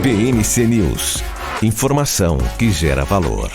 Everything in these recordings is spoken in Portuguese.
BMC News. Informação que gera valor.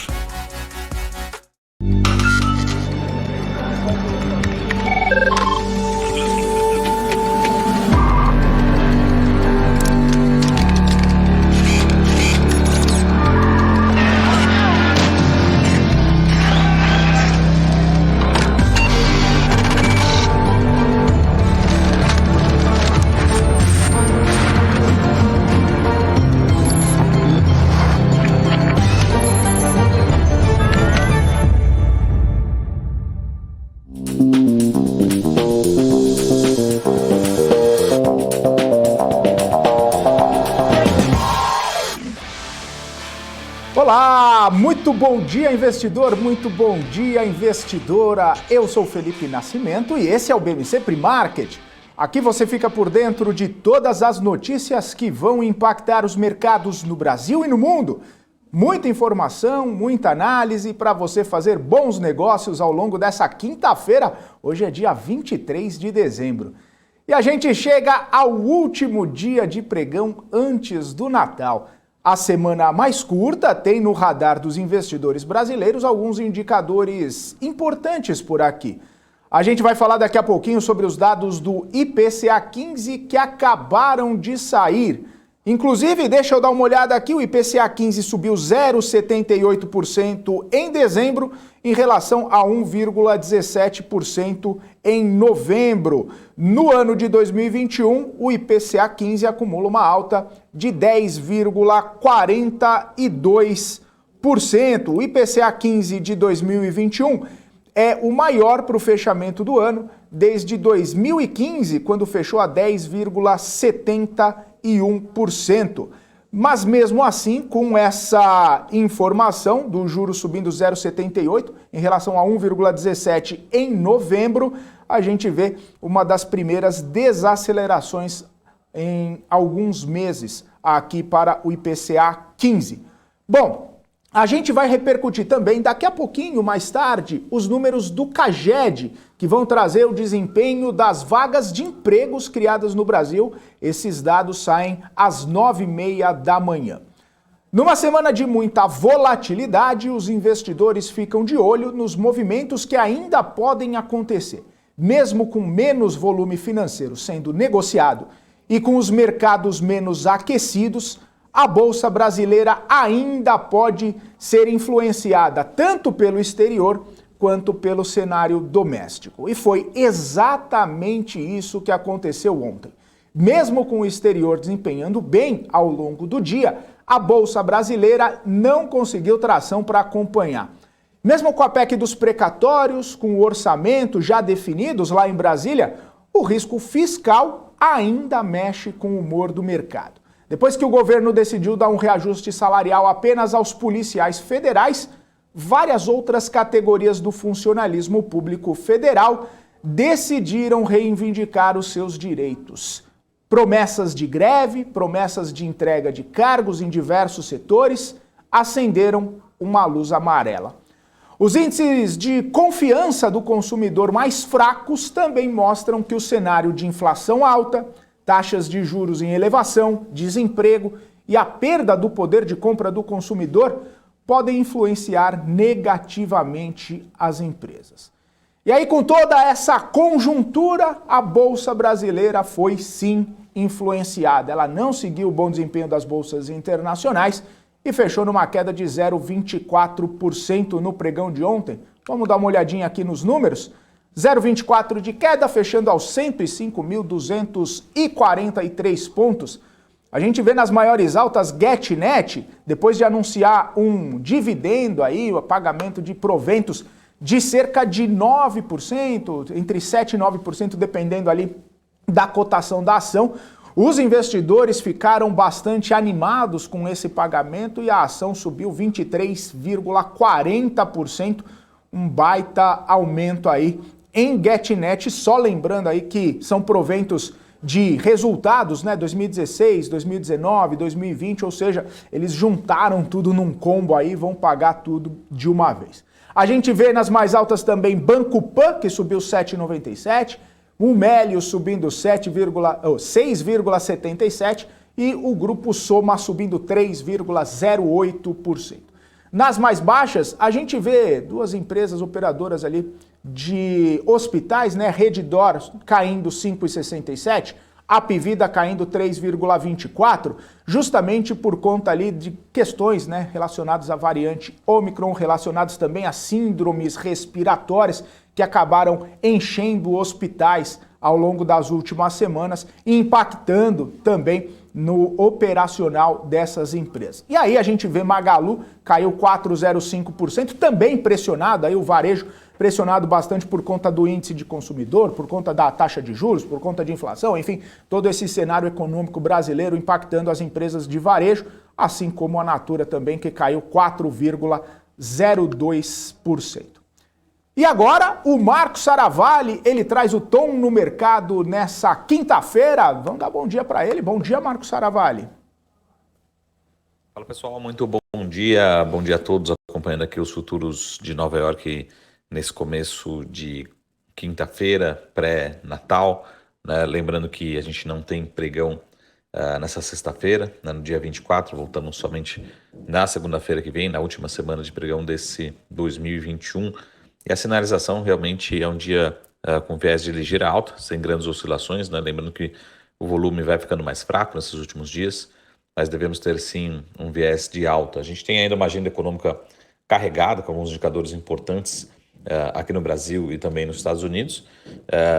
Olá, muito bom dia, investidor, muito bom dia, investidora. Eu sou Felipe Nascimento e esse é o BMC Pre-Market. Aqui você fica por dentro de todas as notícias que vão impactar os mercados no Brasil e no mundo. Muita informação, muita análise para você fazer bons negócios ao longo dessa quinta-feira. Hoje é dia 23 de dezembro. E a gente chega ao último dia de pregão antes do Natal. A semana mais curta tem no radar dos investidores brasileiros alguns indicadores importantes por aqui. A gente vai falar daqui a pouquinho sobre os dados do IPCA 15 que acabaram de sair. Inclusive, deixa eu dar uma olhada aqui, o IPCA 15 subiu 0,78% em dezembro em relação a 1,17% em novembro. No ano de 2021, o IPCA 15 acumula uma alta de 10,42%. O IPCA 15 de 2021 é o maior para o fechamento do ano desde 2015, quando fechou a 10,71%. Mas mesmo assim, com essa informação do juro subindo 0,78 em relação a 1,17 em novembro, a gente vê uma das primeiras desacelerações em alguns meses aqui para o IPCA 15. Bom, a gente vai repercutir também, daqui a pouquinho, mais tarde, os números do CAGED, que vão trazer o desempenho das vagas de empregos criadas no Brasil. Esses dados saem às 9h30 da manhã. Numa semana de muita volatilidade, os investidores ficam de olho nos movimentos que ainda podem acontecer. Mesmo com menos volume financeiro sendo negociado e com os mercados menos aquecidos, a Bolsa Brasileira ainda pode ser influenciada tanto pelo exterior quanto pelo cenário doméstico. E foi exatamente isso que aconteceu ontem. Mesmo com o exterior desempenhando bem ao longo do dia, a Bolsa Brasileira não conseguiu tração para acompanhar. Mesmo com a PEC dos precatórios, com o orçamento já definidos lá em Brasília, o risco fiscal ainda mexe com o humor do mercado. Depois que o governo decidiu dar um reajuste salarial apenas aos policiais federais, várias outras categorias do funcionalismo público federal decidiram reivindicar os seus direitos. Promessas de greve, promessas de entrega de cargos em diversos setores acenderam uma luz amarela. Os índices de confiança do consumidor mais fracos também mostram que o cenário de inflação alta, taxas de juros em elevação, desemprego e a perda do poder de compra do consumidor podem influenciar negativamente as empresas. E aí, com toda essa conjuntura, a Bolsa Brasileira foi sim influenciada. Ela não seguiu o bom desempenho das bolsas internacionais e fechou numa queda de 0,24% no pregão de ontem. Vamos dar uma olhadinha aqui nos números. 0,24 de queda, fechando aos 105.243 pontos. A gente vê nas maiores altas GetNet, depois de anunciar um dividendo aí, o pagamento de proventos de cerca de 9%, entre 7% e 9%, dependendo ali da cotação da ação. Os investidores ficaram bastante animados com esse pagamento e a ação subiu 23,40%, um baita aumento aí em GetNet, só lembrando aí que são proventos de resultados, né, 2016, 2019, 2020, ou seja, eles juntaram tudo num combo aí, vão pagar tudo de uma vez. A gente vê nas mais altas também Banco Pan, que subiu 7,97%, o Melius subindo 6,77% e o Grupo Soma subindo 3,08%. Nas mais baixas, a gente vê duas empresas operadoras ali de hospitais, né? Redditor caindo 5,67%, Apvida caindo 3,24%, justamente por conta ali de questões, né, relacionadas à variante Ômicron, relacionadas também a síndromes respiratórias que acabaram enchendo hospitais ao longo das últimas semanas e impactando também no operacional dessas empresas. E aí a gente vê Magalu caiu 4,05%, também pressionado, aí o varejo pressionado bastante por conta do índice de consumidor, por conta da taxa de juros, por conta de inflação, enfim, todo esse cenário econômico brasileiro impactando as empresas de varejo, assim como a Natura também, que caiu 4,02%. E agora, o Marco Saravalli, ele traz o tom no mercado nessa quinta-feira. Vamos dar bom dia para ele. Bom dia, Marco Saravalli. Fala, pessoal. Muito bom dia. Bom dia a todos acompanhando aqui os futuros de Nova York nesse começo de quinta-feira, pré-Natal, né? Lembrando que a gente não tem pregão nessa sexta-feira, né? No dia 24, voltamos somente na segunda-feira que vem, na última semana de pregão desse 2021. E a sinalização realmente é um dia com viés de ligeira alta, sem grandes oscilações, né? Lembrando que o volume vai ficando mais fraco nesses últimos dias, mas devemos ter sim um viés de alta. A gente tem ainda uma agenda econômica carregada, com alguns indicadores importantes aqui no Brasil e também nos Estados Unidos,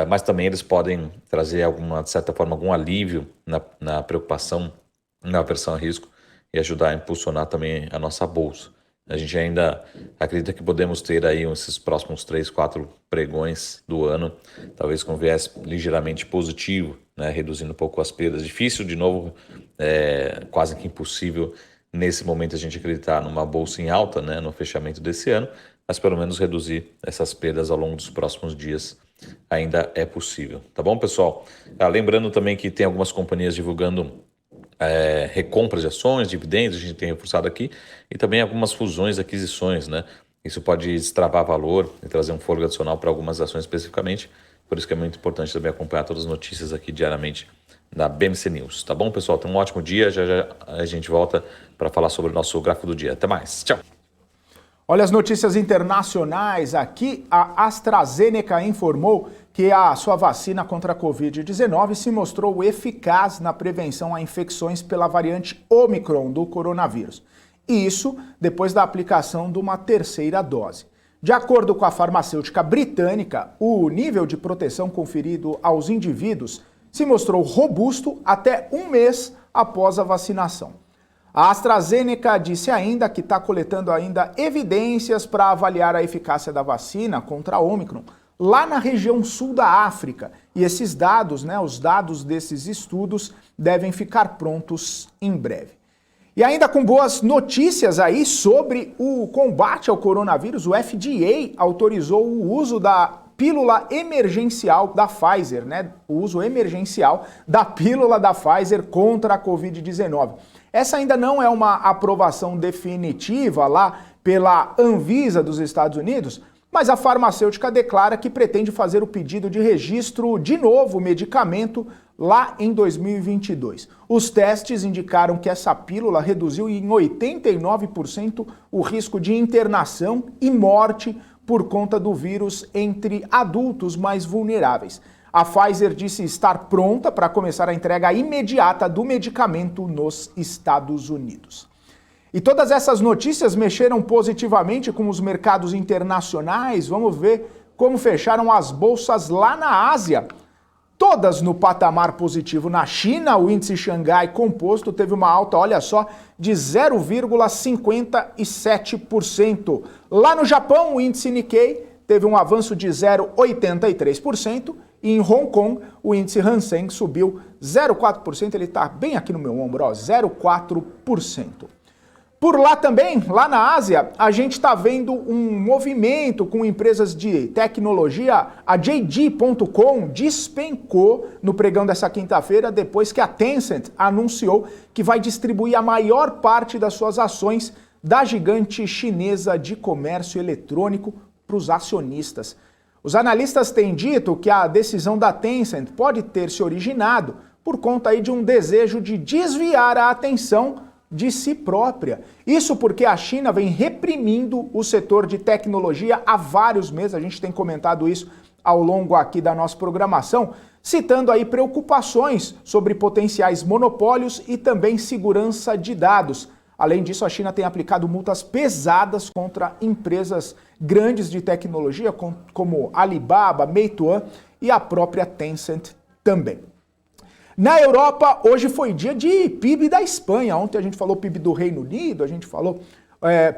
mas também eles podem trazer de certa forma, algum alívio na preocupação, na aversão a risco e ajudar a impulsionar também a nossa bolsa. A gente ainda acredita que podemos ter aí esses próximos 3, 4 pregões do ano, talvez com viés ligeiramente positivo, né, reduzindo um pouco as perdas. Difícil, de novo, quase que impossível nesse momento a gente acreditar numa bolsa em alta, né, no fechamento desse ano, mas pelo menos reduzir essas perdas ao longo dos próximos dias ainda é possível. Tá bom, pessoal? Lembrando também que tem algumas companhias divulgando recompras de ações, dividendos, a gente tem reforçado aqui, e também algumas fusões, aquisições, né? Isso pode destravar valor e trazer um fôlego adicional para algumas ações especificamente, por isso que é muito importante também acompanhar todas as notícias aqui diariamente da BMC News. Tá bom, pessoal? Tenham um ótimo dia, já a gente volta para falar sobre o nosso gráfico do dia. Até mais, tchau! Olha as notícias internacionais aqui. A AstraZeneca informou que a sua vacina contra a Covid-19 se mostrou eficaz na prevenção a infecções pela variante Ômicron do coronavírus. Isso depois da aplicação de uma terceira dose. De acordo com a farmacêutica britânica, o nível de proteção conferido aos indivíduos se mostrou robusto até um mês após a vacinação. A AstraZeneca disse ainda que está coletando ainda evidências para avaliar a eficácia da vacina contra a Ômicron lá na região sul da África. E esses dados, né, os dados desses estudos devem ficar prontos em breve. E ainda com boas notícias aí sobre o combate ao coronavírus, o FDA autorizou o uso da pílula emergencial da Pfizer, né? O uso emergencial da pílula da Pfizer contra a Covid-19. Essa ainda não é uma aprovação definitiva lá pela Anvisa dos Estados Unidos, mas a farmacêutica declara que pretende fazer o pedido de registro de novo medicamento lá em 2022. Os testes indicaram que essa pílula reduziu em 89% o risco de internação e morte por conta do vírus entre adultos mais vulneráveis. A Pfizer disse estar pronta para começar a entrega imediata do medicamento nos Estados Unidos. E todas essas notícias mexeram positivamente com os mercados internacionais. Vamos ver como fecharam as bolsas lá na Ásia. Todas no patamar positivo. Na China, o índice Xangai Composto teve uma alta, olha só, de 0,57%. Lá no Japão, o índice Nikkei teve um avanço de 0,83%. E em Hong Kong, o índice Hang Seng subiu 0,4%. Ele está bem aqui no meu ombro, ó, 0,4%. Por lá também, lá na Ásia, a gente está vendo um movimento com empresas de tecnologia. A JD.com despencou no pregão dessa quinta-feira depois que a Tencent anunciou que vai distribuir a maior parte das suas ações da gigante chinesa de comércio eletrônico para os acionistas. Os analistas têm dito que a decisão da Tencent pode ter se originado por conta aí de um desejo de desviar a atenção de si própria. Isso porque a China vem reprimindo o setor de tecnologia há vários meses, a gente tem comentado isso ao longo aqui da nossa programação, citando aí preocupações sobre potenciais monopólios e também segurança de dados. Além disso, a China tem aplicado multas pesadas contra empresas grandes de tecnologia, como Alibaba, Meituan e a própria Tencent também. Na Europa, hoje foi dia de PIB da Espanha. Ontem a gente falou PIB do Reino Unido, a gente falou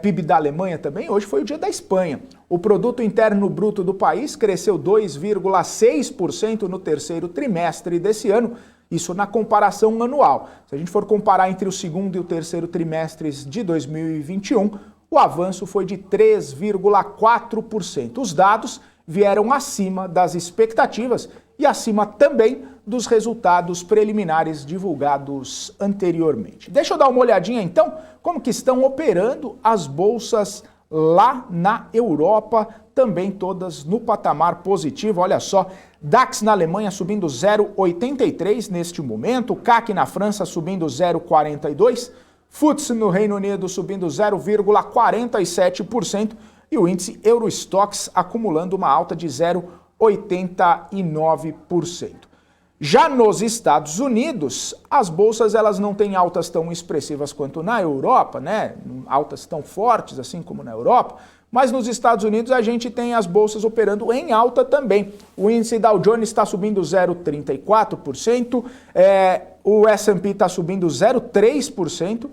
PIB da Alemanha também. Hoje foi o dia da Espanha. O produto interno bruto do país cresceu 2,6% no terceiro trimestre desse ano, isso na comparação anual. Se a gente for comparar entre o segundo e o terceiro trimestres de 2021, o avanço foi de 3,4%. Os dados vieram acima das expectativas e acima também dos resultados preliminares divulgados anteriormente. Deixa eu dar uma olhadinha então como que estão operando as bolsas lá na Europa, também todas no patamar positivo. Olha só, DAX na Alemanha subindo 0,83 neste momento, CAC na França subindo 0,42, FTSE no Reino Unido subindo 0,47% e o índice Eurostoxx acumulando uma alta de 0,89%. Já nos Estados Unidos, as bolsas elas não têm altas tão expressivas quanto na Europa, né? Altas tão fortes assim como na Europa, mas nos Estados Unidos a gente tem as bolsas operando em alta também. O índice Dow Jones está subindo 0,34%, o S&P está subindo 0,3%,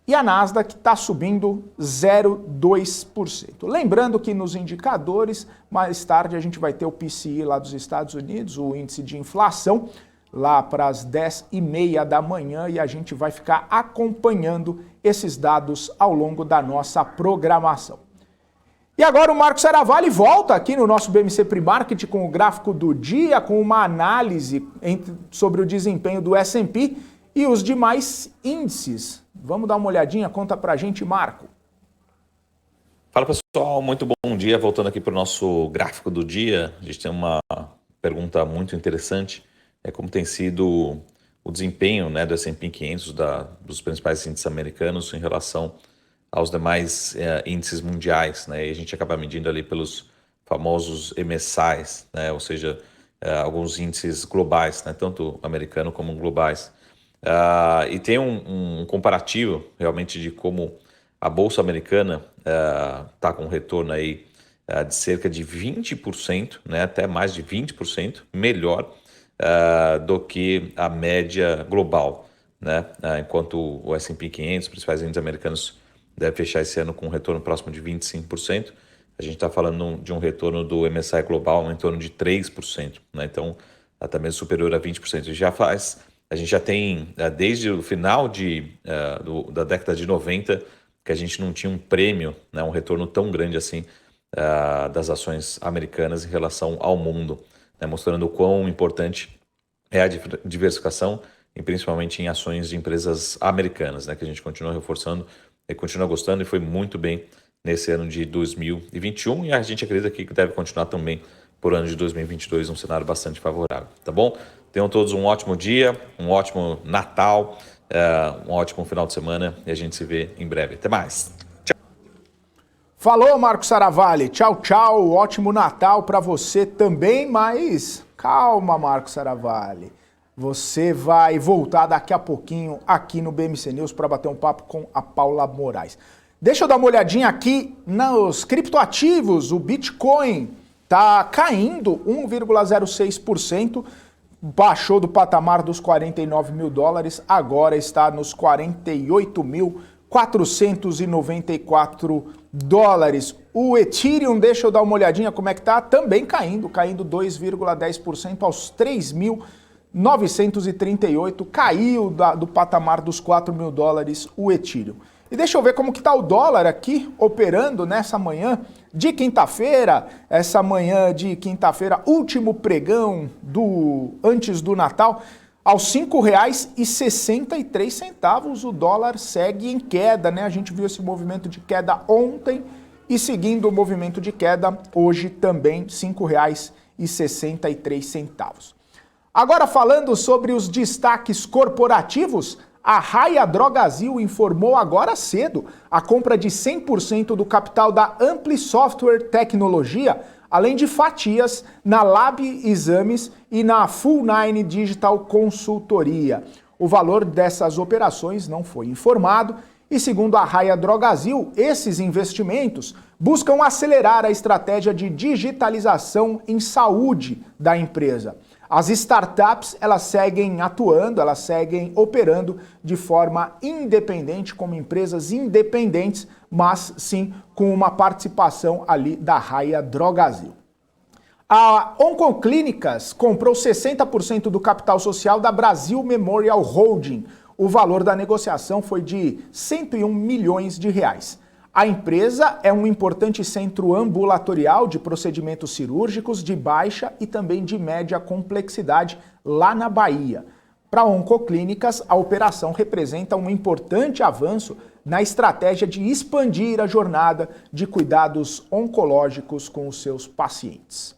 e a Nasdaq está subindo 0,2%. Lembrando que nos indicadores, mais tarde a gente vai ter o PCI lá dos Estados Unidos, o índice de inflação, lá para as 10h30 da manhã, e a gente vai ficar acompanhando esses dados ao longo da nossa programação. E agora o Marcos Seravalli volta aqui no nosso BMC Pre-Market com o gráfico do dia, com uma análise sobre o desempenho do S&P e os demais índices. Vamos dar uma olhadinha, conta pra gente, Marco. Fala pessoal, muito bom dia. Voltando aqui para o nosso gráfico do dia, a gente tem uma pergunta muito interessante, como tem sido o desempenho, né, do S&P 500, dos principais índices americanos em relação aos demais índices mundiais, né, e a gente acaba medindo ali pelos famosos MSCIs, né, ou seja, alguns índices globais, né, tanto americano como globais. E tem um comparativo realmente de como a Bolsa Americana está com um retorno aí de cerca de 20%, né, até mais de 20% melhor do que a média global, né, enquanto o S&P 500, os principais índices americanos, deve fechar esse ano com um retorno próximo de 25%. A gente está falando de um retorno do MSCI global em torno de 3%, né, então até mesmo superior a 20%. A gente já tem, desde o final da década de 90, que a gente não tinha um prêmio, né, um retorno tão grande assim das ações americanas em relação ao mundo, né, mostrando o quão importante é a diversificação, e principalmente em ações de empresas americanas, né, que a gente continua reforçando e continua gostando, e foi muito bem nesse ano de 2021, e a gente acredita que deve continuar também por ano de 2022, um cenário bastante favorável, tá bom? Tenham todos um ótimo dia, um ótimo Natal, um ótimo final de semana, e a gente se vê em breve. Até mais. Tchau. Falou, Marcos Seravalli. Tchau, tchau. Ótimo Natal para você também, mas calma, Marcos Seravalli. Você vai voltar daqui a pouquinho aqui no BMC News para bater um papo com a Paula Moraes. Deixa eu dar uma olhadinha aqui nos criptoativos. O Bitcoin está caindo 1,06%. Baixou do patamar dos 49 mil dólares, agora está nos 48.494 dólares. O Ethereum, deixa eu dar uma olhadinha como é que tá, também caindo 2,10% aos 3.938, caiu do patamar dos 4 mil dólares o Ethereum. E deixa eu ver como que tá o dólar aqui, operando nessa manhã de quinta-feira, essa manhã de quinta-feira, último pregão antes do Natal, aos R$ 5,63. O dólar segue em queda, né? A gente viu esse movimento de queda ontem e seguindo o movimento de queda, hoje também R$ 5,63. Agora falando sobre os destaques corporativos, a Raia Drogasil informou agora cedo a compra de 100% do capital da Ampli Software Tecnologia, além de fatias na Lab Exames e na Full Nine Digital Consultoria. O valor dessas operações não foi informado e, segundo a Raia Drogasil, esses investimentos buscam acelerar a estratégia de digitalização em saúde da empresa. As startups, elas seguem atuando, elas seguem operando de forma independente, como empresas independentes, mas sim com uma participação ali da Raia Drogasil. A Oncoclínicas comprou 60% do capital social da Brasil Memorial Holding. O valor da negociação foi de 101 milhões de reais. A empresa é um importante centro ambulatorial de procedimentos cirúrgicos de baixa e também de média complexidade lá na Bahia. Para a Oncoclínicas, a operação representa um importante avanço na estratégia de expandir a jornada de cuidados oncológicos com os seus pacientes.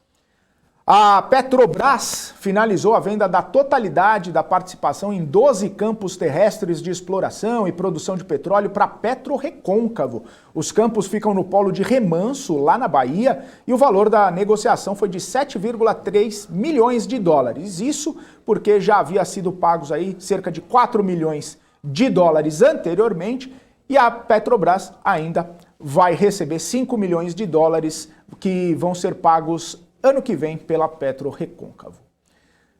A Petrobras finalizou a venda da totalidade da participação em 12 campos terrestres de exploração e produção de petróleo para PetroRecôncavo. Os campos ficam no polo de Remanso, lá na Bahia, e o valor da negociação foi de 7,3 milhões de dólares. Isso porque já havia sido pagos aí cerca de 4 milhões de dólares anteriormente, e a Petrobras ainda vai receber 5 milhões de dólares que vão ser pagos ano que vem pela PetroRecôncavo.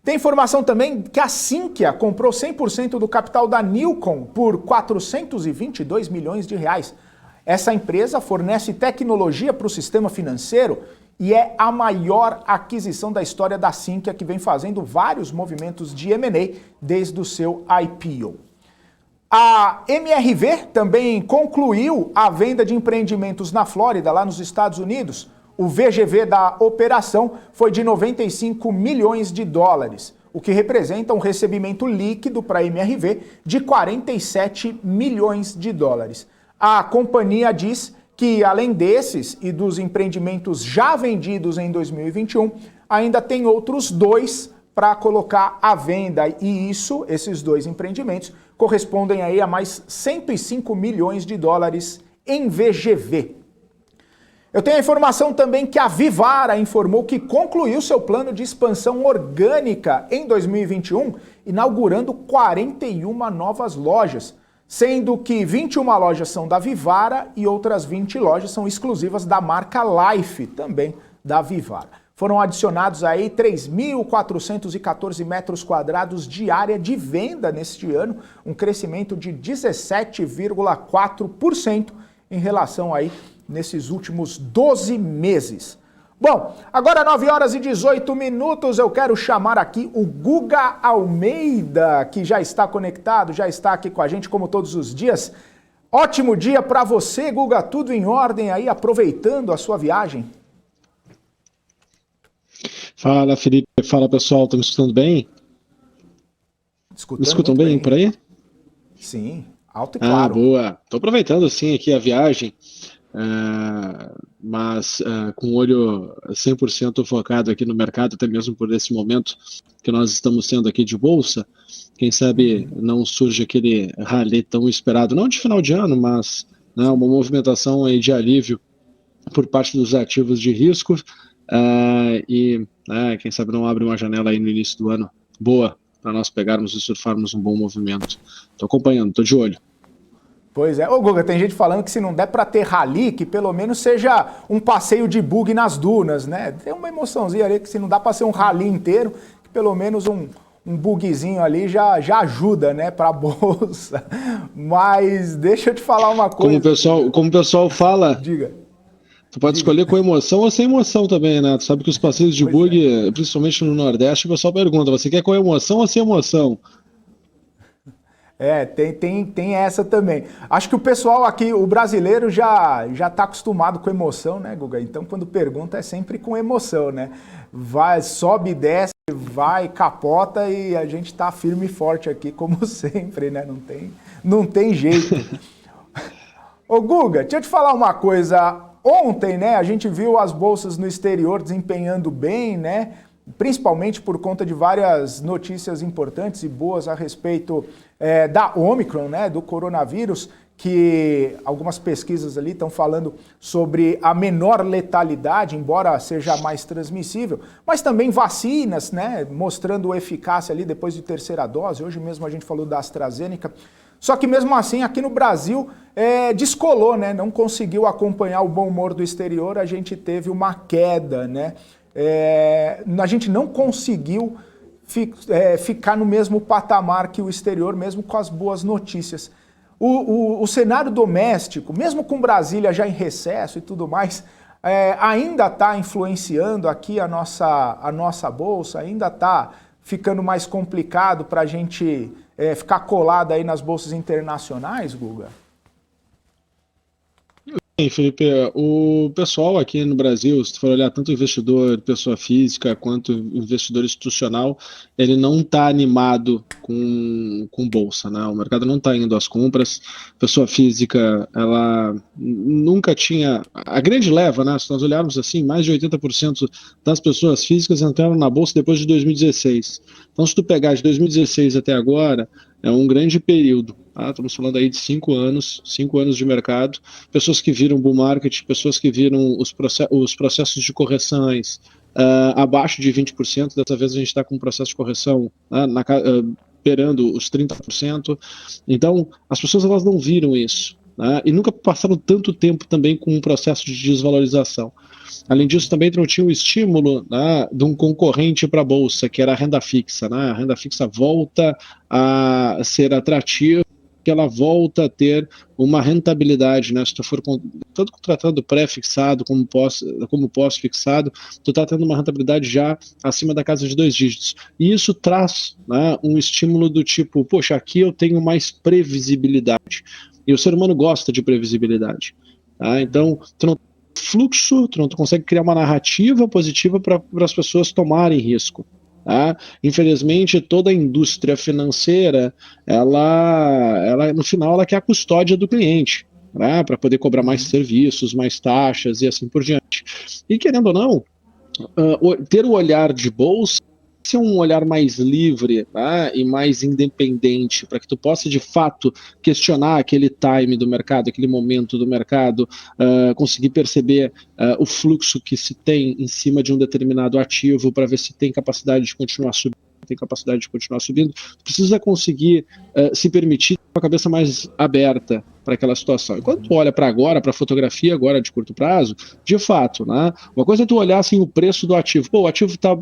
Tem informação também que a Sinqia comprou 100% do capital da Newcom por 422 milhões de reais. Essa empresa fornece tecnologia para o sistema financeiro e é a maior aquisição da história da Sinqia, que vem fazendo vários movimentos de M&A desde o seu IPO. A MRV também concluiu a venda de empreendimentos na Flórida, lá nos Estados Unidos. O VGV da operação foi de 95 milhões de dólares, o que representa um recebimento líquido para a MRV de 47 milhões de dólares. A companhia diz que, além desses e dos empreendimentos já vendidos em 2021, ainda tem outros 2 para colocar à venda, e esses 2 empreendimentos correspondem aí a mais 105 milhões de dólares em VGV. Eu tenho a informação também que a Vivara informou que concluiu seu plano de expansão orgânica em 2021, inaugurando 41 novas lojas, sendo que 21 lojas são da Vivara e outras 20 lojas são exclusivas da marca Life, também da Vivara. Foram adicionados aí 3.414 metros quadrados de área de venda neste ano, um crescimento de 17,4% em relação aí nesses últimos 12 meses. Bom, agora 9 horas e 18 minutos, eu quero chamar aqui o Guga Almeida, que já está conectado, já está aqui com a gente como todos os dias. Ótimo dia para você, Guga, tudo em ordem aí, aproveitando a sua viagem? Fala, Felipe, fala pessoal, estão me escutando bem? Me escutam bem por aí? Sim, alto e claro. Boa, estou aproveitando sim aqui a viagem. Mas com o olho 100% focado aqui no mercado, até mesmo por esse momento que nós estamos tendo aqui de bolsa. Quem sabe não surge aquele rally tão esperado, não de final de ano, mas uma movimentação aí de alívio por parte dos ativos de risco, e quem sabe não abre uma janela aí no início do ano boa para nós pegarmos e surfarmos um bom movimento. Estou acompanhando, estou de olho. Pois é. Ô, Guga, tem gente falando que se não der para ter rally, que pelo menos seja um passeio de bug nas dunas, né? Tem uma emoçãozinha ali que se não dá para ser um rally inteiro, que pelo menos um bugzinho ali já ajuda, né, para a bolsa. Mas deixa eu te falar uma coisa. Como o pessoal fala... Diga. Tu pode escolher com emoção ou sem emoção também, né? Tu sabe que os passeios de bug, principalmente no Nordeste, o pessoal pergunta, você quer com emoção ou sem emoção? Tem essa também. Acho que o pessoal aqui, o brasileiro já está acostumado com emoção, né, Guga? Então, quando pergunta, é sempre com emoção, né? Vai, sobe e desce, vai, capota e a gente está firme e forte aqui, como sempre, né? Não tem jeito. Ô, Guga, deixa eu te falar uma coisa. Ontem, né, a gente viu as bolsas no exterior desempenhando bem, né? principalmente por conta de várias notícias importantes e boas a respeito da Omicron, né, do coronavírus, que algumas pesquisas ali estão falando sobre a menor letalidade, embora seja mais transmissível, mas também vacinas, né, mostrando eficácia ali depois de terceira dose. Hoje mesmo a gente falou da AstraZeneca. Só que mesmo assim, aqui no Brasil, descolou, né, não conseguiu acompanhar o bom humor do exterior, a gente teve uma queda, né, a gente não conseguiu ficar no mesmo patamar que o exterior, mesmo com as boas notícias. O cenário doméstico, mesmo com Brasília já em recesso e tudo mais, ainda está influenciando aqui a nossa bolsa, ainda está ficando mais complicado para a gente ficar colado aí nas bolsas internacionais, Guga? Sim, Felipe, o pessoal aqui no Brasil, se for olhar tanto investidor, pessoa física, quanto investidor institucional, ele não está animado com bolsa, né? O mercado não está indo às compras. Pessoa física, ela nunca tinha... A grande leva, né? Se nós olharmos assim, mais de 80% das pessoas físicas entraram na bolsa depois de 2016. Então, se tu pegar de 2016 até agora, é um grande período. Tá? Estamos falando aí de 5 anos de mercado, pessoas que viram bull market, pessoas que viram os processos de correções abaixo de 20%, dessa vez a gente está com um processo de correção perando os 30%. Então, as pessoas elas não viram isso, né? E nunca passaram tanto tempo também com um processo de desvalorização. Além disso, também não tinha o estímulo, né, de um concorrente para a Bolsa, que era a renda fixa. Né? A renda fixa volta a ser atrativa, que ela volta a ter uma rentabilidade, né? Se tu for tanto contratando pré-fixado como pós-fixado, tu está tendo uma rentabilidade já acima da casa de 2 dígitos. E isso traz, né, um estímulo do tipo, poxa, aqui eu tenho mais previsibilidade. E o ser humano gosta de previsibilidade. Tá? Então, tu não fluxo, tu não consegue criar uma narrativa positiva para as pessoas tomarem risco. Tá? Infelizmente, toda a indústria financeira, ela no final, ela quer a custódia do cliente, né? Para poder cobrar mais serviços, mais taxas e assim por diante. E querendo ou não, ter o olhar de bolsa ser um olhar mais livre, tá? E mais independente, para que tu possa de fato questionar aquele time do mercado, aquele momento do mercado, conseguir perceber o fluxo que se tem em cima de um determinado ativo para ver se tem capacidade de continuar subindo, precisa conseguir se permitir com a cabeça mais aberta para aquela situação. E quando tu olha para agora, para a fotografia agora de curto prazo, de fato, né? Uma coisa é tu olhar assim o preço do ativo. Pô, o ativo está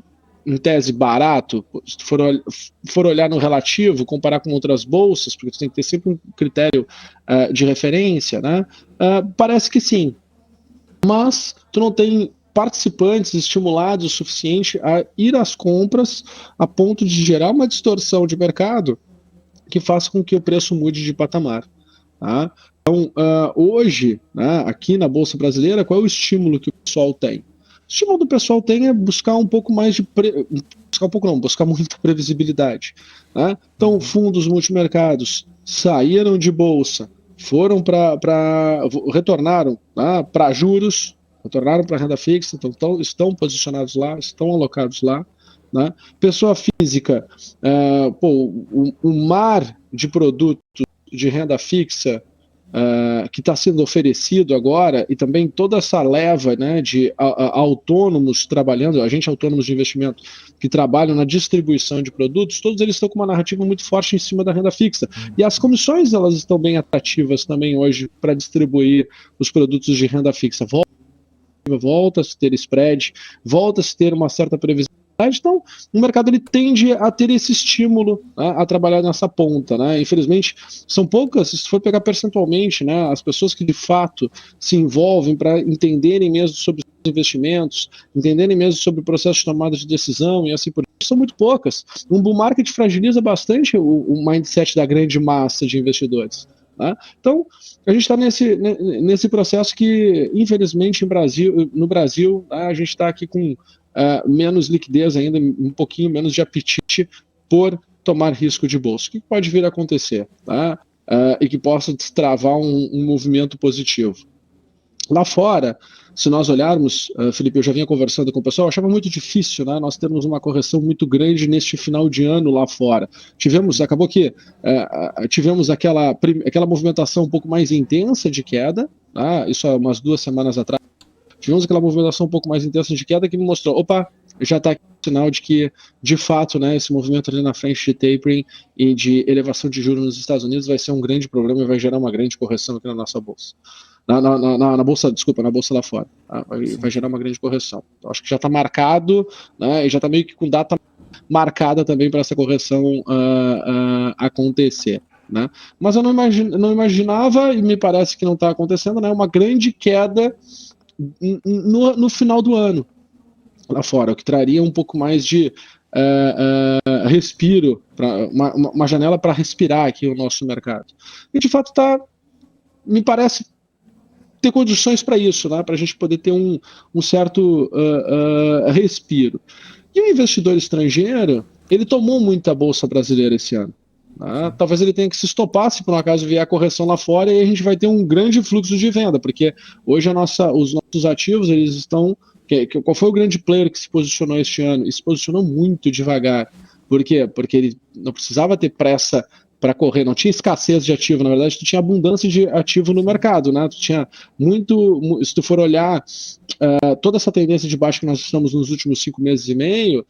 em tese barato, se tu for olhar no relativo, comparar com outras bolsas, porque tu tem que ter sempre um critério de referência, né? Parece que sim, mas tu não tem participantes estimulados o suficiente a ir às compras a ponto de gerar uma distorção de mercado que faça com que o preço mude de patamar. Tá? Então, hoje, né, aqui na Bolsa Brasileira, qual é o estímulo que o pessoal tem? O estímulo do pessoal tem é buscar um pouco mais de... buscar muita previsibilidade. Né? Então, fundos multimercados saíram de bolsa, retornaram, né, para juros, retornaram para renda fixa, então estão posicionados lá, estão alocados lá. Né? Pessoa física, o mar de produtos de renda fixa que está sendo oferecido agora, e também toda essa leva, né, de autônomos trabalhando, agentes autônomos de investimento que trabalham na distribuição de produtos, todos eles estão com uma narrativa muito forte em cima da renda fixa. E as comissões, elas estão bem atrativas também hoje para distribuir os produtos de renda fixa. Volta a se ter spread, volta a se ter uma certa previsão. Então, o mercado ele tende a ter esse estímulo, né, a trabalhar nessa ponta. Né? Infelizmente, são poucas, se for pegar percentualmente, né, as pessoas que de fato se envolvem para entenderem mesmo sobre os investimentos, entenderem mesmo sobre o processo de tomada de decisão e assim por diante, são muito poucas. Um bull market fragiliza bastante o mindset da grande massa de investidores. Tá? Então, a gente está nesse processo que, infelizmente, no Brasil, a gente está aqui com menos liquidez ainda, um pouquinho menos de apetite por tomar risco de bolsa. O que pode vir a acontecer? Tá? E que possa destravar um movimento positivo. Lá fora, se nós olharmos, Felipe, eu já vinha conversando com o pessoal, eu achava muito difícil, né? Nós termos uma correção muito grande neste final de ano lá fora. Acabou que tivemos aquela movimentação um pouco mais intensa de queda, tá? Isso há umas 2 semanas atrás. Tivemos aquela movimentação um pouco mais intensa de queda que me mostrou, opa, já está aqui o sinal de que, de fato, né, esse movimento ali na frente de tapering e de elevação de juros nos Estados Unidos vai ser um grande problema e vai gerar uma grande correção aqui na nossa bolsa. Na bolsa, desculpa, na bolsa lá fora. Tá? Vai gerar uma grande correção. Então, acho que já está marcado, né, e já está meio que com data marcada também para essa correção acontecer. Né? Mas eu não imaginava, e me parece que não está acontecendo, né, uma grande queda no final do ano lá fora, o que traria um pouco mais de respiro, uma janela para respirar aqui o nosso mercado. E de fato me parece ter condições para isso, né? Para a gente poder ter um certo respiro. E o investidor estrangeiro, ele tomou muita bolsa brasileira esse ano. Né? Talvez ele tenha que se estopar se por um acaso vier a correção lá fora, e a gente vai ter um grande fluxo de venda, porque hoje os nossos ativos, eles estão... Qual foi o grande player que se posicionou este ano? E se posicionou muito devagar. Por quê? Porque ele não precisava ter pressa para correr, não tinha escassez de ativo, na verdade tu tinha abundância de ativo no mercado, né? Tu tinha se tu for olhar toda essa tendência de baixo que nós estamos nos últimos 5 meses e meio,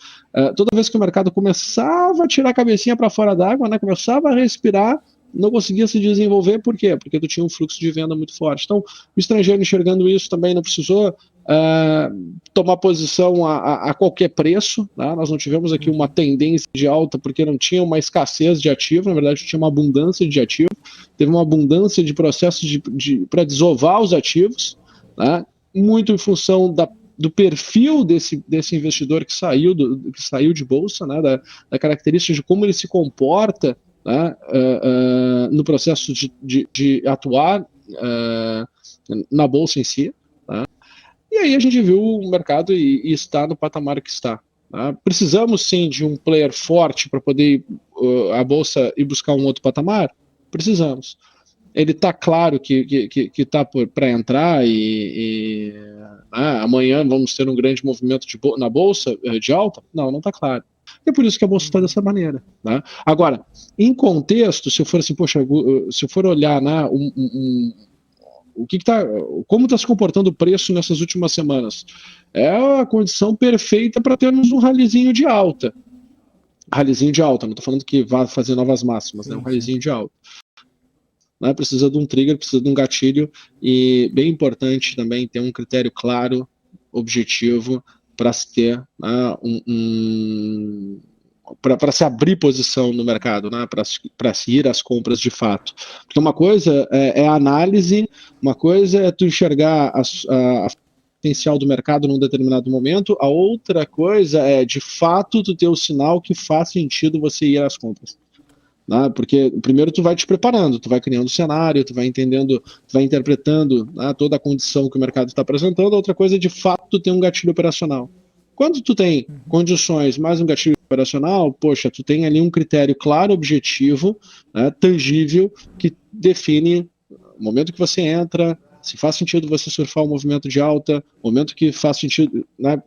toda vez que o mercado começava a tirar a cabecinha para fora d'água, né? Começava a respirar, não conseguia se desenvolver, por quê? Porque tu tinha um fluxo de venda muito forte. Então, o estrangeiro enxergando isso também não precisou tomar posição a qualquer preço, né? Nós não tivemos aqui uma tendência de alta porque não tinha uma escassez de ativo, na verdade tinha uma abundância de ativo, teve uma abundância de processos para desovar os ativos, né? Muito em função do perfil desse investidor que saiu de bolsa, né? Da característica de como ele se comporta, né? No processo de atuar na bolsa em si. Né? E aí a gente viu o mercado e está no patamar que está. Né? Precisamos sim de um player forte para poder a bolsa ir buscar um outro patamar? Precisamos. Ele está claro que está para entrar e amanhã vamos ter um grande movimento na bolsa de alta? Não está claro. É por isso que a bolsa está dessa maneira. Né? Agora, em contexto, se eu for assim, poxa, se eu for olhar, né, como está se comportando o preço nessas últimas semanas, é a condição perfeita para termos um ralizinho de alta. Ralizinho de alta, não estou falando que vá fazer novas máximas, né? Um ralizinho de alta. Né? Precisa de um trigger, precisa de um gatilho, e bem importante também ter um critério claro, objetivo, para se ter para se abrir posição no mercado, né? Para se ir às compras de fato. Porque uma coisa é a análise, uma coisa é tu enxergar a potencial do mercado num determinado momento, a outra coisa é, de fato, tu ter o sinal que faz sentido você ir às compras. Né? Porque primeiro tu vai te preparando, tu vai criando cenário, tu vai entendendo, tu vai interpretando, né, toda a condição que o mercado está apresentando. A outra coisa é, de fato, tu ter um gatilho operacional. Quando tu tem condições mais um gatilho operacional, poxa, tu tem ali um critério claro, objetivo, né, tangível, que define o momento que você entra, se faz sentido você surfar o movimento de alta, momento que faz sentido, né,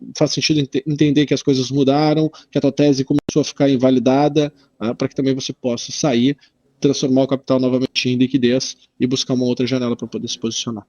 entender que as coisas mudaram, que a tua tese começou a ficar invalidada, né, para que também você possa sair, transformar o capital novamente em liquidez e buscar uma outra janela para poder se posicionar.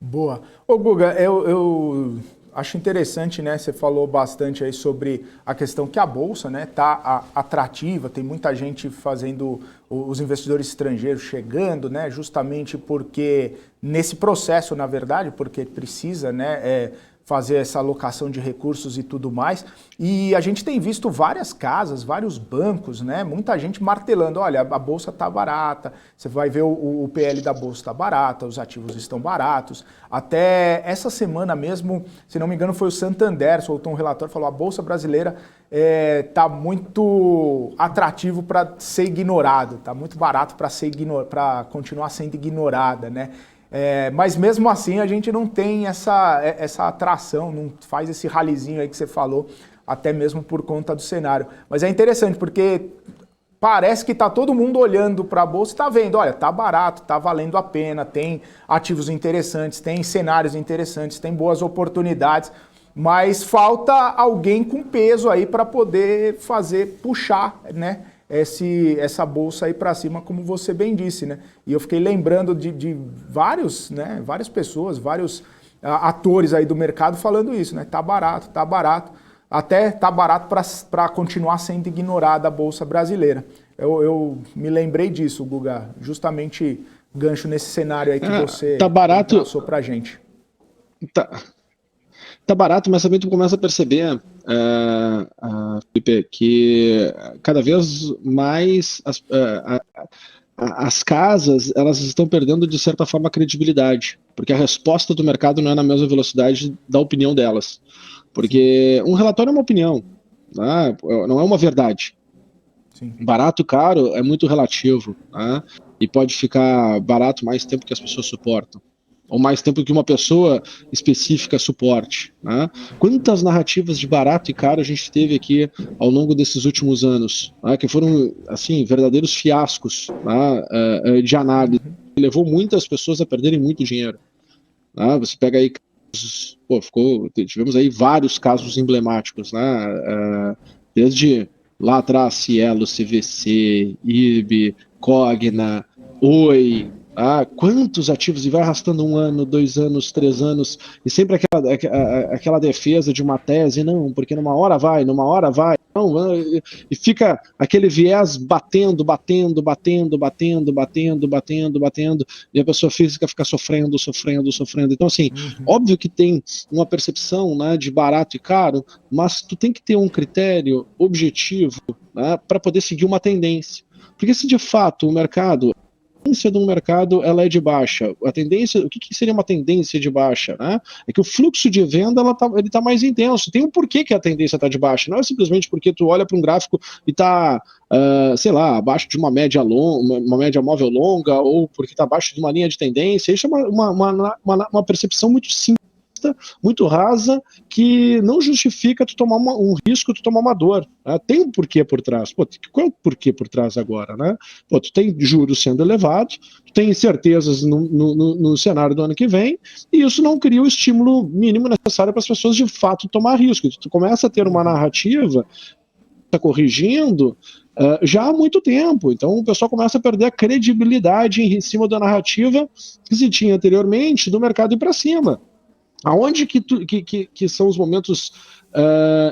Boa. Ô Guga, eu acho interessante, né? Você falou bastante aí sobre a questão que a bolsa, né, tá atrativa, tem muita gente fazendo, os investidores estrangeiros chegando, né, justamente porque nesse processo, na verdade, porque precisa, né, fazer essa alocação de recursos e tudo mais. E a gente tem visto várias casas, vários bancos, né? Muita gente martelando, olha, a bolsa está barata, você vai ver o PL da bolsa está barata, os ativos estão baratos. Até essa semana mesmo, se não me engano, foi o Santander, soltou um relatório, falou a bolsa brasileira está muito atrativo para ser ignorado, está muito barato para continuar sendo ignorada, né? Mas mesmo assim a gente não tem essa atração, não faz esse ralizinho aí que você falou, até mesmo por conta do cenário. Mas é interessante porque parece que está todo mundo olhando para a bolsa e está vendo, olha, está barato, está valendo a pena, tem ativos interessantes, tem cenários interessantes, tem boas oportunidades, mas falta alguém com peso aí para poder puxar, né, essa bolsa aí para cima, como você bem disse, né? E eu fiquei lembrando de várias pessoas, vários atores aí do mercado falando isso, né? Tá barato, até tá barato para continuar sendo ignorada a bolsa brasileira. Eu me lembrei disso, Guga, justamente gancho nesse cenário aí que você passou pra gente. Tá barato, mas também tu começa a perceber, Felipe, que cada vez mais as casas, elas estão perdendo, de certa forma, a credibilidade, porque a resposta do mercado não é na mesma velocidade da opinião delas. Porque um relatório é uma opinião, né? Não é uma verdade. Sim. Barato, caro, é muito relativo, né? E pode ficar barato mais tempo que as pessoas suportam, ou mais tempo que uma pessoa específica suporte, né? Quantas narrativas de barato e caro a gente teve aqui ao longo desses últimos anos, né? Que foram, assim, verdadeiros fiascos, né? De análise, que levou muitas pessoas a perderem muito dinheiro, né? Você pega aí, tivemos aí vários casos emblemáticos, né? Desde lá atrás, Cielo, CVC, IRB, Cogna, Oi, quantos ativos, e vai arrastando 1 ano, 2 anos, 3 anos, e sempre aquela defesa de uma tese, não, porque numa hora vai, não, e fica aquele viés batendo, e a pessoa física fica sofrendo. Então, assim, óbvio que tem uma percepção, né, de barato e caro, mas tu tem que ter um critério objetivo, né, para poder seguir uma tendência. Porque se de fato o mercado, a tendência de um mercado, ela é de baixa. A tendência, o que seria uma tendência de baixa, né? É que o fluxo de venda ele tá mais intenso. Tem um porquê que a tendência está de baixa. Não é simplesmente porque tu olha para um gráfico e está, sei lá, abaixo de uma média móvel longa, ou porque está abaixo de uma linha de tendência. Isso é uma percepção muito simples, muito rasa, que não justifica tu tomar um risco, tu tomar uma dor, né? Tem um porquê por trás. Qual é o porquê por trás agora, né? Tu tem juros sendo elevados, tu tem incertezas no cenário do ano que vem, e isso não cria o estímulo mínimo necessário para as pessoas de fato tomar risco. Tu começa a ter uma narrativa está corrigindo já há muito tempo. Então o pessoal começa a perder a credibilidade em cima da narrativa que se tinha anteriormente do mercado ir para cima. Aonde que são os momentos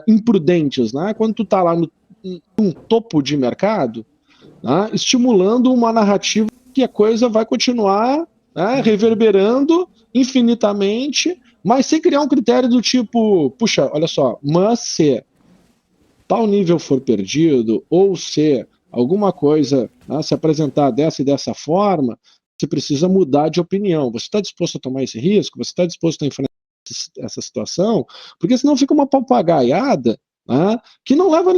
imprudentes, né? Quando tu tá lá num topo de mercado, né, estimulando uma narrativa que a coisa vai continuar, né, reverberando infinitamente, mas sem criar um critério do tipo, puxa, olha só, mas se tal nível for perdido, ou se alguma coisa, né, se apresentar dessa e dessa forma, você precisa mudar de opinião. Você está disposto a tomar esse risco? Você está disposto a enfrentar essa situação? Porque senão fica uma papagaiada, né, que não leva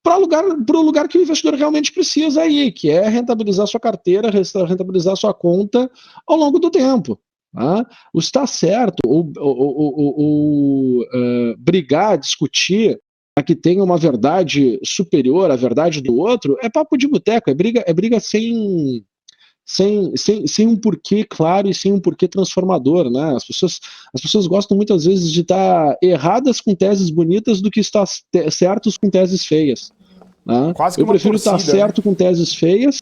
para o lugar que o investidor realmente precisa aí, que é rentabilizar sua carteira, rentabilizar sua conta ao longo do tempo. Né? O estar certo, ou brigar, discutir para que tenha uma verdade superior à verdade do outro, é papo de boteco, é briga sem um porquê claro e sem um porquê transformador, né? As pessoas gostam muitas vezes de estar erradas com teses bonitas do que estar certos com teses feias, né? Eu prefiro estar certo, né, com teses feias,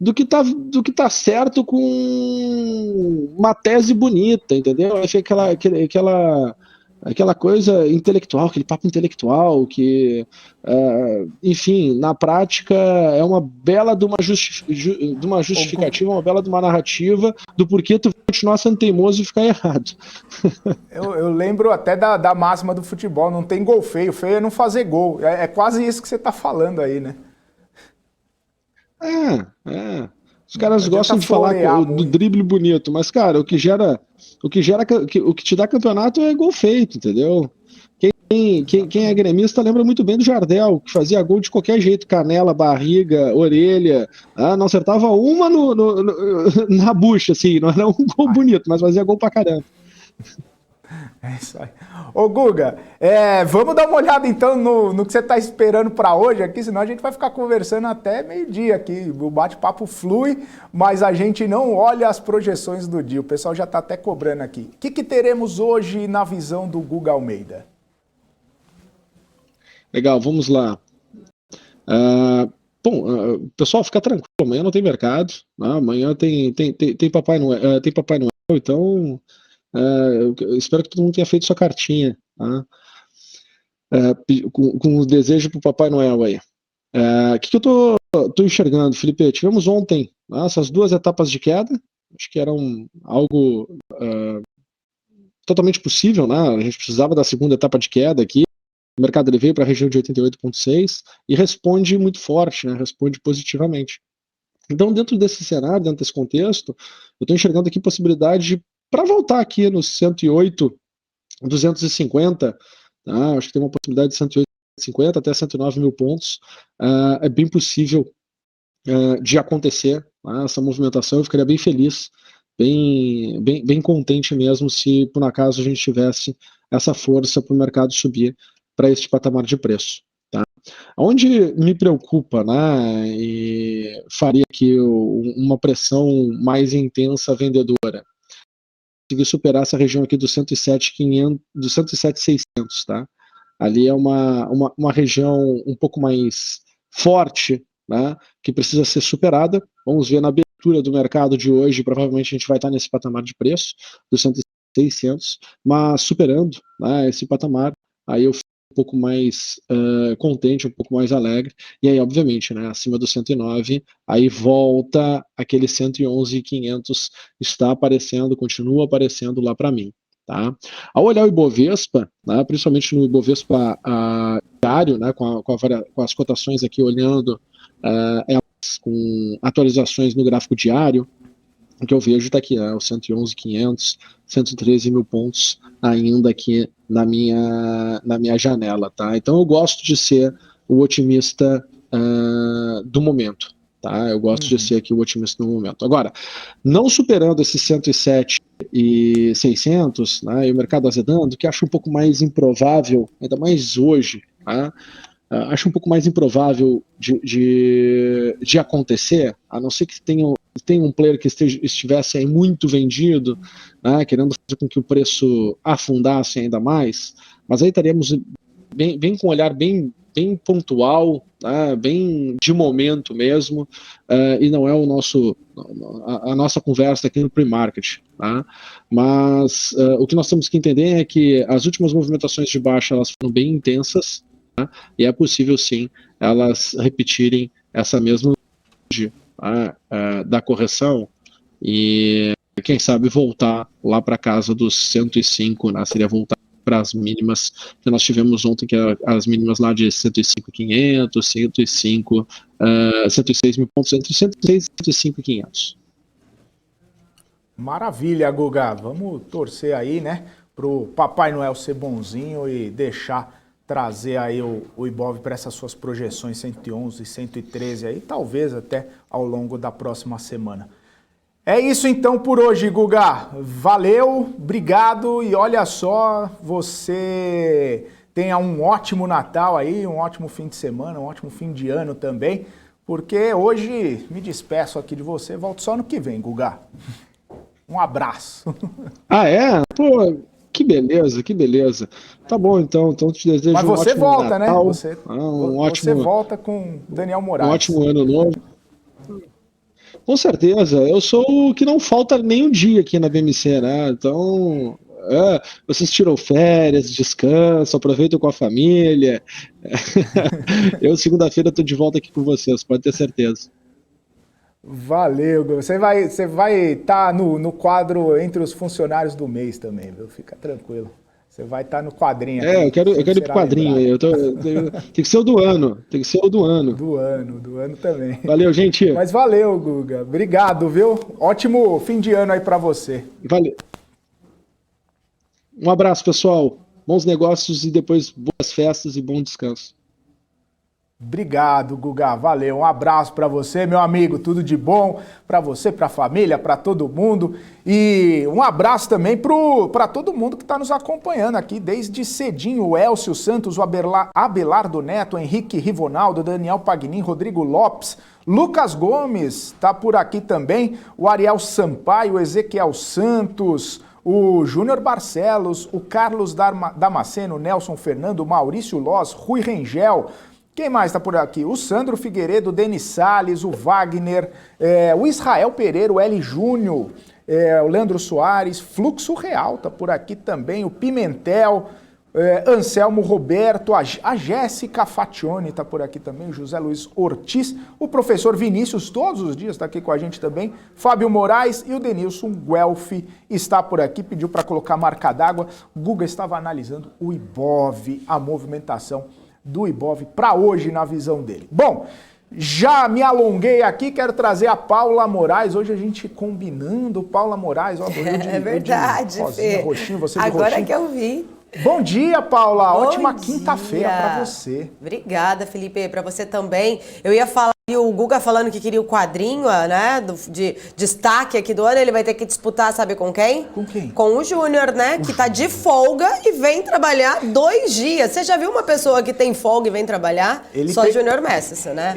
do que tá certo com uma tese bonita, entendeu? Eu achei aquela coisa intelectual, aquele papo intelectual que, enfim, na prática é uma bela de uma justificativa, uma bela de uma narrativa do porquê tu vai continuar sendo teimoso e ficar errado. Eu lembro até da máxima do futebol, não tem gol feio, feio é não fazer gol. É quase isso que você está falando aí, né? Os caras gostam de falar do drible bonito, mas, cara, o que te dá campeonato é gol feito, entendeu? Quem é gremista lembra muito bem do Jardel, que fazia gol de qualquer jeito, canela, barriga, orelha, não acertava uma na bucha, assim, não era um gol bonito, mas fazia gol pra caramba. É isso aí. Ô Guga, vamos dar uma olhada então no que você está esperando para hoje aqui, senão a gente vai ficar conversando até meio-dia aqui. O bate-papo flui, mas a gente não olha as projeções do dia. O pessoal já está até cobrando aqui. O que teremos hoje na visão do Guga Almeida? Legal, vamos lá. Pessoal, fica tranquilo, amanhã não tem mercado, né? Amanhã tem Papai Noel, então eu espero que todo mundo tenha feito sua cartinha, tá? Com o desejo para o Papai Noel aí. O que eu tô enxergando, Felipe? Tivemos ontem, né, essas 2 etapas de queda, acho que eram algo totalmente possível, né? A gente precisava da segunda etapa de queda aqui. O mercado ele veio para a região de 88,6 e responde muito forte, né? Responde positivamente. Então, dentro desse cenário, dentro desse contexto, eu estou enxergando aqui possibilidade para voltar aqui nos 108,250, tá? Acho que tem uma possibilidade de 108,50 até 109 mil pontos. É bem possível de acontecer, tá? Essa movimentação. Eu ficaria bem feliz, bem contente mesmo se por acaso a gente tivesse essa força para o mercado subir para este patamar de preço. Tá? Onde me preocupa, né, e faria aqui uma pressão mais intensa vendedora, conseguir superar essa região aqui do 107,500, do 107,600, tá? Ali é uma região um pouco mais forte, né, que precisa ser superada. Vamos ver na abertura do mercado de hoje, provavelmente a gente vai estar nesse patamar de preço, do 107,600, mas superando, né, esse patamar, aí eu um pouco mais contente, um pouco mais alegre, e aí obviamente, né, acima do 109, aí volta aquele 111,500 está aparecendo, continua aparecendo lá para mim, tá? Ao olhar o Ibovespa, né, principalmente no Ibovespa diário, né, com as cotações aqui olhando elas com atualizações no gráfico diário, o que eu vejo está aqui, os 111.500, 113 mil pontos ainda aqui na minha janela, tá? Então eu gosto de ser o otimista do momento, tá? Eu gosto de ser aqui o otimista do momento. Agora, não superando esses 107,600, né, e o mercado azedando, que acho um pouco mais improvável, ainda mais hoje, tá? Acho um pouco mais improvável de acontecer, a não ser que tenha um player que estivesse aí muito vendido, né, querendo fazer com que o preço afundasse ainda mais, mas aí estaríamos bem com um olhar bem pontual, né, bem de momento mesmo, e não é a nossa conversa aqui no pre-market. Tá? Mas o que nós temos que entender é que as últimas movimentações de baixa elas foram bem intensas, e é possível sim elas repetirem essa mesma da correção e quem sabe voltar lá para casa dos 105, né? Seria voltar para as mínimas que nós tivemos ontem, que as mínimas lá de 105.500, 106 mil pontos, entre 106 e 105.500. Maravilha, Guga. Vamos torcer aí, né, pro Papai Noel ser bonzinho e deixar trazer aí o Ibov para essas suas projeções 111, 113 aí, talvez até ao longo da próxima semana. É isso então por hoje, Guga. Valeu, obrigado e olha só, você tenha um ótimo Natal aí, um ótimo fim de semana, um ótimo fim de ano também, porque hoje me despeço aqui de você, volto só no que vem, Guga. Um abraço. Ah, é? Pô, que beleza, que beleza. Tá bom, então te desejo Mas você ótimo volta, Natal, né? você volta com Daniel Moraes. Um ótimo ano novo. Com certeza, eu sou o que não falta nem um dia aqui na BMC, né? Então, vocês tiram férias, descansam, aproveitam com a família. Eu, segunda-feira, tô de volta aqui com vocês, pode ter certeza. Valeu, você vai estar no quadro entre os funcionários do mês também, viu? Fica tranquilo. Você vai estar no quadrinho. Eu quero ir pro quadrinho aí. Tem que ser o do ano. Tem que ser o do ano. Do ano também. Valeu, gente. Mas valeu, Guga. Obrigado, viu? Ótimo fim de ano aí para você. Valeu. Um abraço, pessoal. Bons negócios e depois boas festas e bom descanso. Obrigado, Guga. Valeu. Um abraço para você, meu amigo. Tudo de bom para você, para a família, para todo mundo. E um abraço também para todo mundo que está nos acompanhando aqui desde cedinho. O Elcio Santos, o Abelardo Neto, Henrique Rivonaldo, Daniel Pagnin, Rodrigo Lopes, Lucas Gomes está por aqui também. O Ariel Sampaio, o Ezequiel Santos, o Júnior Barcelos, o Carlos Damasceno, Nelson Fernando, Maurício Loz, Rui Rengel. Quem mais está por aqui? O Sandro Figueiredo, Denis Salles, o Wagner, o Israel Pereira, o L. Júnior, o Leandro Soares, Fluxo Real está por aqui também, o Pimentel, Anselmo Roberto, a Jéssica Fatione está por aqui também, o José Luiz Ortiz, o professor Vinícius todos os dias está aqui com a gente também, Fábio Moraes e o Denilson Guelfi está por aqui, pediu para colocar marca d'água. O Guga estava analisando o Ibov, a movimentação do Ibov para hoje na visão dele. Bom, já me alonguei aqui, quero trazer a Paula Moraes, hoje a gente combinando, Paula Moraes, ó, do Rio de, é verdade, de rosinha, roxinho, você de agora roxinho. Que eu vi. Bom dia, Paula, Bom ótima dia. quinta-feira para você. Obrigada, Felipe, para você também. Eu ia falar, o Guga falando que queria o quadrinho, né, de destaque aqui do ano, ele vai ter que disputar, sabe com quem? Com quem? Com o Júnior, né, que tá de folga e vem trabalhar 2 dias. Você já viu uma pessoa que tem folga e vem trabalhar? Só o Júnior Messi, né?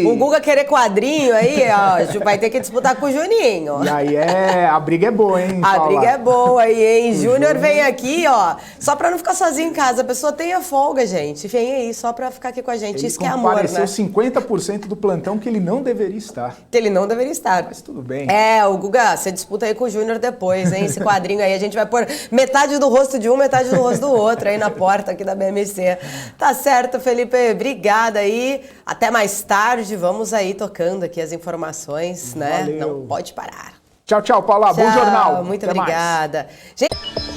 O Guga querer quadrinho aí, ó, vai ter que disputar com o Juninho. E aí a briga é boa, hein, A Paula? briga é boa aí, hein? Júnior vem aqui, ó, só pra não ficar sozinho em casa. A pessoa tenha folga, gente. Vem aí, só pra ficar aqui com a gente. Ele Isso que é amor, né? compareceu 50% do plantão que ele não deveria estar. Que ele não deveria estar. Mas tudo bem. O Guga, você disputa aí com o Júnior depois, hein? Esse quadrinho aí, a gente vai pôr metade do rosto de um, metade do rosto do outro aí na porta aqui da BMC. Tá certo, Felipe? Obrigada aí. Até mais tarde. Vamos aí tocando aqui as informações, né? Valeu. Não pode parar. Tchau, tchau, Paula. Tchau, Bom jornal. Muito Até mais. obrigada. Gente...